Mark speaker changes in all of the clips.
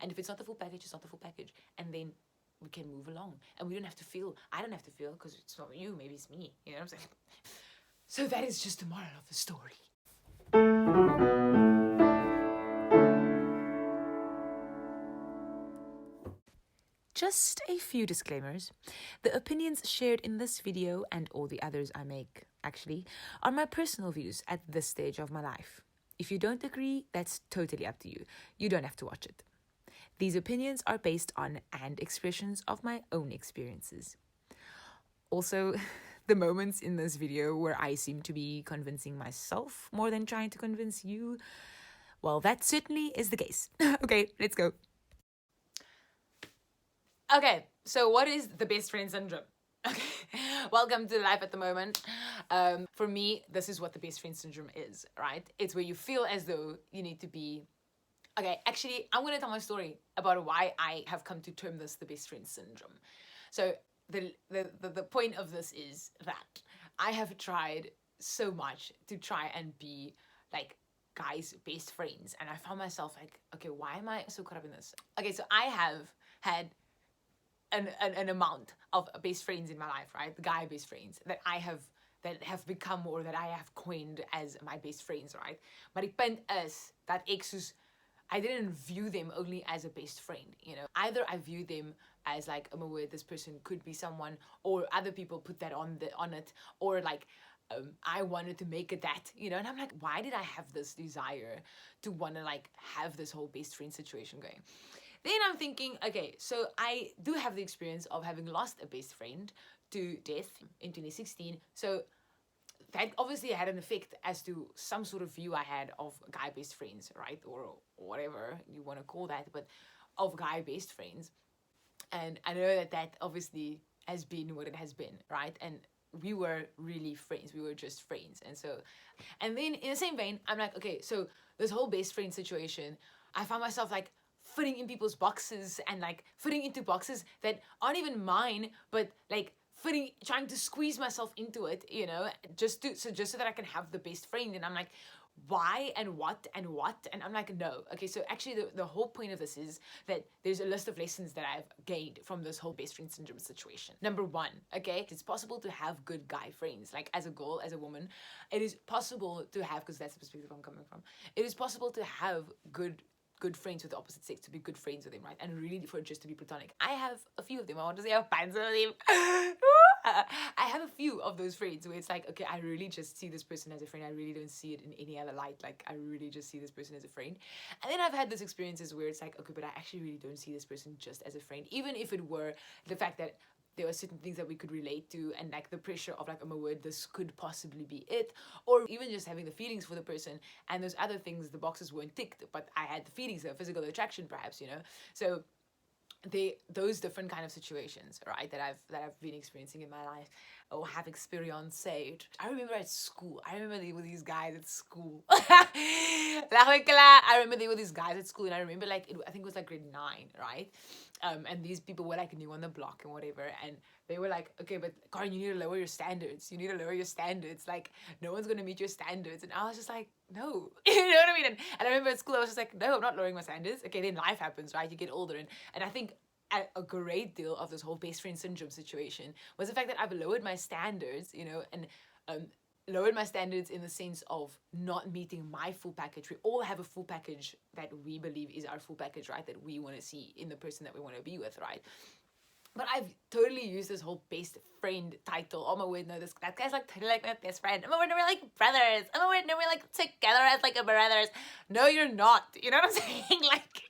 Speaker 1: And if it's not the full package, it's not the full package. And then we can move along. And we don't have to feel, I don't have to feel, because it's not you, maybe it's me. You know what I'm saying? So that is just the moral of the story. Just a few disclaimers. The opinions shared in this video and all the others I make, actually, are my personal views at this stage of my life. If you don't agree, that's totally up to you. You don't have to watch it. These opinions are based on and expressions of my own experiences. Also, the moments in this video where I seem to be convincing myself more than trying to convince you, well, that certainly is the case. Okay, let's go. Okay, so what is the best friend syndrome? Okay, welcome to Life at the Moment. For me, this is what the best friend syndrome is, right? It's where you feel as though you need to be... Okay, actually, I'm going to tell my story about why I have come to term this the best friend syndrome. So the point of this is that I have tried so much to try and be like guys' best friends. And I found myself like, okay, why am I so caught up in this? Okay, so I have had an amount of best friends in my life, right? The guy best friends that have become, or that I have coined as my best friends, right? Maar die punt is that I didn't view them only as a best friend, you know. Either I view them as like, oh my word, this person could be someone, or other people put that on it, or like I wanted to make it that, you know. And I'm like, why did I have this desire to want to like have this whole best friend situation going? Then I'm thinking, okay, so I do have the experience of having lost a best friend to death in 2016. So that obviously had an effect as to some sort of view I had of guy best friends, right? Or whatever you want to call that, but of guy best friends. And I know that obviously has been what it has been, right? And we were really friends. We were just friends. And then in the same vein, I'm like, okay, so this whole best friend situation, I found myself like fitting in people's boxes and like fitting into boxes that aren't even mine, but like trying to squeeze myself into it, you know, just so that I can have the best friend. And I'm like, why and what? And I'm like, no. Okay, so actually the whole point of this is that there's a list of lessons that I've gained from this whole best friend syndrome situation. Number one, okay, it's possible to have good guy friends. Like as a girl, as a woman, it is possible to have, because that's the perspective I'm coming from, it is possible to have good friends with the opposite sex, to be good friends with them, right? And really for it just to be platonic. I have a few of them. I want to say I have tons of them. I have a few of those friends where it's like, okay, I really just see this person as a friend. I really don't see it in any other light. Like, I really just see this person as a friend. And then I've had those experiences where it's like, okay, but I actually really don't see this person just as a friend. Even if it were the fact that there were certain things that we could relate to, and like the pressure of like, oh my word, this could possibly be it, or even just having the feelings for the person, and those other things, the boxes weren't ticked, but I had the feelings, the physical attraction perhaps, you know. So those different kind of situations, right, that I've been experiencing in my life, or have experienced. I remember at school, there were these guys at school. I remember there were these guys at school, and I remember like I think it was like grade 9, right? And these people were like new on the block and whatever, and they were like, okay, but Karen, you need to lower your standards. Like, no one's gonna meet your standards. And I was just like, no. You know what I mean? And I remember at school I was just like, no, I'm not lowering my standards. Okay, then life happens, right? You get older, and I think a great deal of this whole best friend syndrome situation was the fact that I've lowered my standards, you know, and lowered my standards in the sense of not meeting my full package. We all have a full package that we believe is our full package, right? That we want to see in the person that we want to be with, right? But I've totally used this whole best friend title. Oh my word, no, that guy's like totally like my best friend. Oh my word, no, we're like brothers. Oh my word, no, we're like together as like a brothers. No, you're not. You know what I'm saying? Like,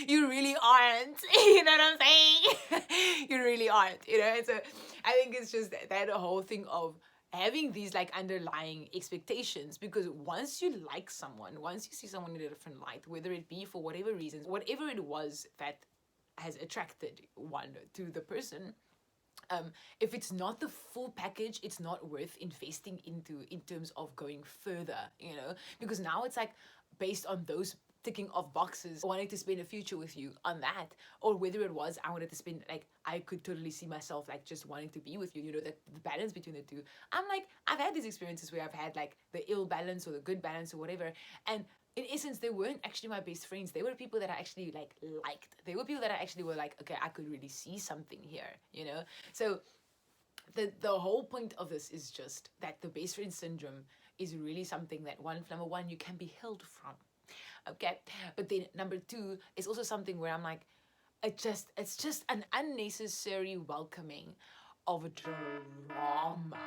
Speaker 1: you really aren't. You know what I'm saying? You really aren't. You know, and so I think it's just that whole thing of having these like underlying expectations, because once you like someone, once you see someone in a different light, whether it be for whatever reasons, whatever it was that has attracted one to the person, if it's not the full package, it's not worth investing into in terms of going further, you know, because now it's like based on those ticking off boxes, wanting to spend a future with you on that, or whether it was I wanted to spend, like, I could totally see myself like just wanting to be with you, you know, the balance between the two. I'm like, I've had these experiences where I've had like the ill balance or the good balance or whatever, and in essence, they weren't actually my best friends. They were people that I actually liked. They were people that I actually were like, okay, I could really see something here, you know? So the whole point of this is just that the best friend syndrome is really something that number one, you can be healed from. Okay. But then number two is also something where I'm like, it's just an unnecessary welcoming of drama.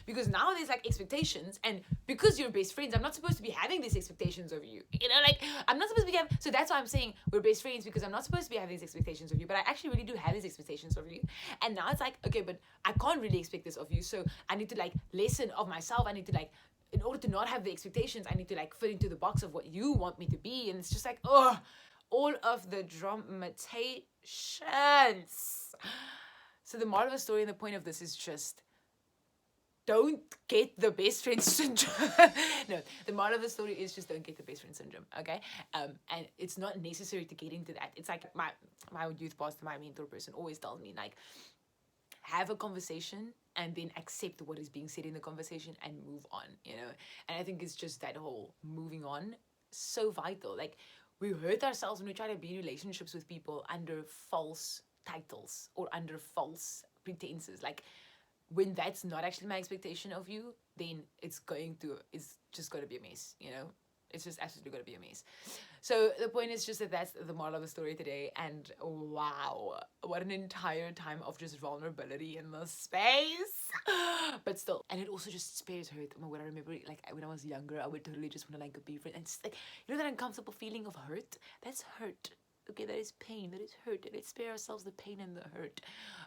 Speaker 1: Because now there's like expectations, and because you're best friends, I'm not supposed to be having these expectations of you. You know, like I'm not supposed to be having, so that's why I'm saying we're best friends, because I'm not supposed to be having these expectations of you, but I actually really do have these expectations of you. And now it's like, okay, but I can't really expect this of you, so I need to like lessen of myself. I need to like, in order to not have the expectations, I need to like fit into the box of what you want me to be. And it's just like, oh, all of the dramatizations. So the moral of the story and the point of this is just, don't get the best friend syndrome. No, the moral of the story is just don't get the best friend syndrome, okay? And it's not necessary to get into that. It's like my youth pastor, my mentor person always tells me, like, have a conversation and then accept what is being said in the conversation and move on, you know? And I think it's just that whole moving on, so vital. Like, we hurt ourselves when we try to be in relationships with people under false titles or under false pretenses. Like, when that's not actually my expectation of you, then it's just going to be a mess, you know? It's just absolutely going to be a mess. So the point is just that that's the moral of the story today. And wow, what an entire time of just vulnerability in this space. But still, and it also just spares hurt. When I remember, like, when I was younger, I would totally just want to like be friends. And it's like, you know, that uncomfortable feeling of hurt? That's hurt. Okay, that is pain, that is hurt. Let's spare ourselves the pain and the hurt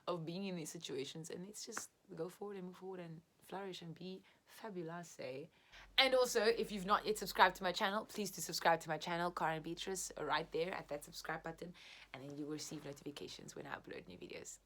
Speaker 1: of being in these situations, and let's just go forward and move forward and flourish and be fabulous, eh? And also, if you've not yet subscribed to my channel, please do subscribe to my channel, Karen Beatrice, right there at that subscribe button, and then you will receive notifications when I upload new videos.